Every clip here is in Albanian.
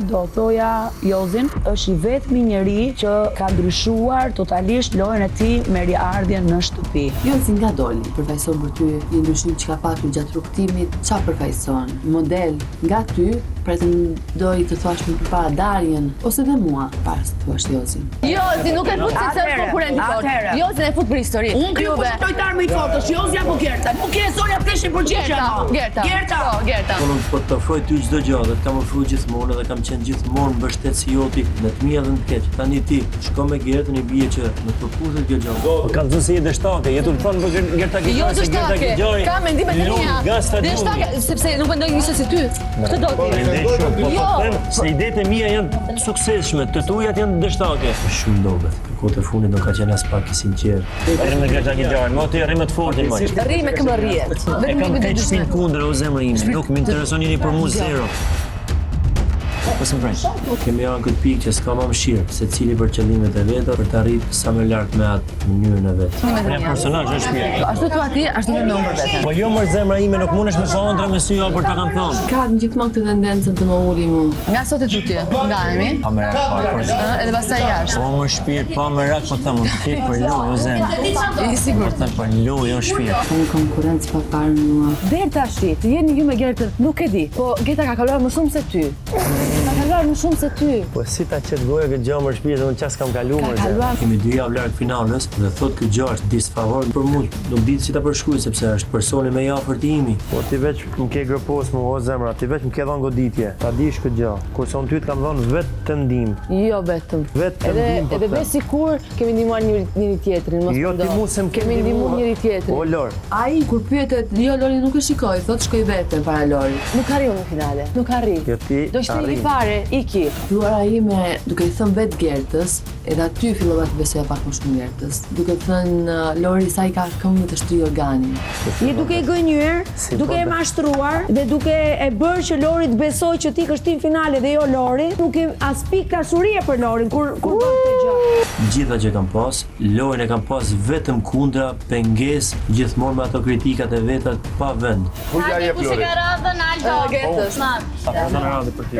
Do thoja Jozin është i vetmi njeri që ka ndryshuar totalisht lojën e tij me riardhjen në shtëpi. Jozi nga doli, përfaqëson për ty një ndryshim që ka patur gjatë rrugtimit, çfarë përfaqëson? Model nga ty, pretendoj të thuash më përpara Darjen ose dhe mua, para se të thuash Jozin. Jozi nuk e fut se është konkurrent i fortë. Jozin e fut për histori. Unë kjo është lojtar më i fortë, është Jozi apo Gerta? Nuk e Sonja fleshin për gjithë. Gerta. Unë po të ofroj ty çdo gjë, dhe kam ofruar gjithmonë dhe kam qenë gjithmonë mbështetës joti në të mira dhe në të keq. Tani ti shko me Gertën, i bie që në të përputhjet kjo gjë. Po kanë thënë se je dështake, je të thonë për Gerta Gjoj. Jo dështake. Ka mendime të mia. Dështake sepse nuk mendoj njësoj si ty. Këtë do ti. Po them se idetë mia janë të suksesshme, të tujat janë dështake. Shumë dobet. Kohët e fundit nuk ka qenë as pak i sinqert. Rri me Gerta Gjoj, mo ti rri me të fortin më. Rri me këmbërriet. E kam keq shpinë kundër o zemrë ime, nuk më intereson jeni për mua zero. Pas më prej. Kemi janë këtë pikë që s'ka më mëshirë, se cili për qëllimet e veta për të arritur sa më lart me atë mënyrën e vet. Ja personazh është mirë. Ashtu thua ti, ashtu mendon për veten. Po jo më zemra ime nuk mundesh me thondra me sy apo ta kam thënë. Ka gjithmonë këtë tendencën të më uli mua. Nga sot e ty, ngahemi. Pa më rak, Edhe pastaj jashtë. po më shpirt, pa më rak, po them unë ti për lojë o zemrë. I sigurt. Po them për lojë o shpirt. Unë konkurrencë pa parë mua. Deri tash ti jeni ju me Gertën, nuk e di. Po Gerta ka kaluar më shumë se ty. Ka kaluar më shumë se ty. Po si ta qet goja këtë gjë më shpirt, unë ças kam kaluar. Kemi 2 javë larg finales dhe thotë ky gjë është disfavor për mua. Nuk di si ta përshkruaj sepse është personi më i afërt i imi. Po ti veç më ke gropos më o zemra, ti veç më ke dhënë goditje. Ta dish këtë gjë. Kurse unë ty të kam dhënë vetë të ndim. Jo vetëm. Vetë të ndim. Edhe be sikur kemi ndihmuar njëri tjetrin, mos Jo ti mu se më kemi ndihmuar njëri tjetrin. O Lor. Ai kur pyetet, jo Lori nuk e shikoj, thotë shkoj vetëm para Lori. Nuk arri në finale. Nuk arri. Jo ti. Do ishte i fare, iki. Luara ime duke i thënë vetë Gertës, edhe aty fillova të besoja pak më shumë Gertës. Duke thënë Lori sa i ka këmbë të shtry organin. Je duke e gënjur, duke e mashtruar dhe duke e bërë që Lori të besoj që ti kështin finale dhe jo Lori, nuk e as pikë dashurie për Lorin kur bën këtë gjë. Gjitha që kam pas, lojën e kam pas vetëm kundra, pengesë, gjithmonë me ato kritikat e veta pa vend. Hajde kush e ka radhën Aldo. Gertës. Sa ka radhë për ti.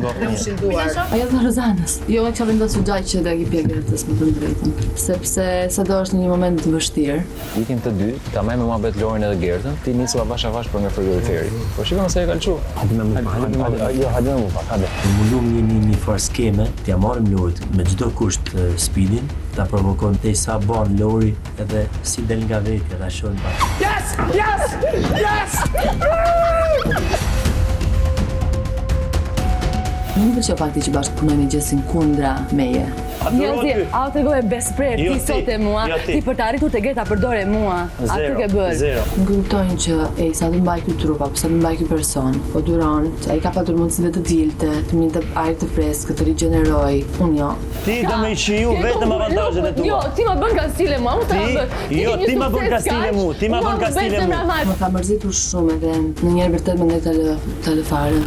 Ajo dhe Rozanës. Jo, e kisha vendosur gjaj që do ekipja Gertës me të drejtën, sepse sado është në një moment të vështirë. Ikin të dy, ta me muhabet Lorin edhe Gertën, ti nisi avash për nga frigoriferi. Po shikon se e kalçu. Hajde me mu pak, hajde. Mullum një farë skeme, t'ja marrim Lorit me çdo kusht Speedin, ta provokojmë te sa ban Lori edhe si del nga vetja ta shohim pak. Nuk më pëlqeu fakti që bashkë punojmë Gjesin kundra meje. Jozi, au të gojë besprer, ti sot e mua, ti për të arritur të Gerta përdore mua. Atë ke bërë. Zero. Nuk kuptojnë që sa të mbaj ky trup apo sa të mbaj ky person, po duron, ai ka patur mundësinë të dilte, të mirë të ajër të freskët, të rigjeneroj. Unë jo. Ti do me shiju vetëm avantazhet e tua. Jo, ti ma bën kastile mua, unë ta bën. Jo, ti ma bën kastile mua, ti ma bën kastile mua. Më ka mërzitur shumë edhe në njerë vërtet mendoj ta lë fare.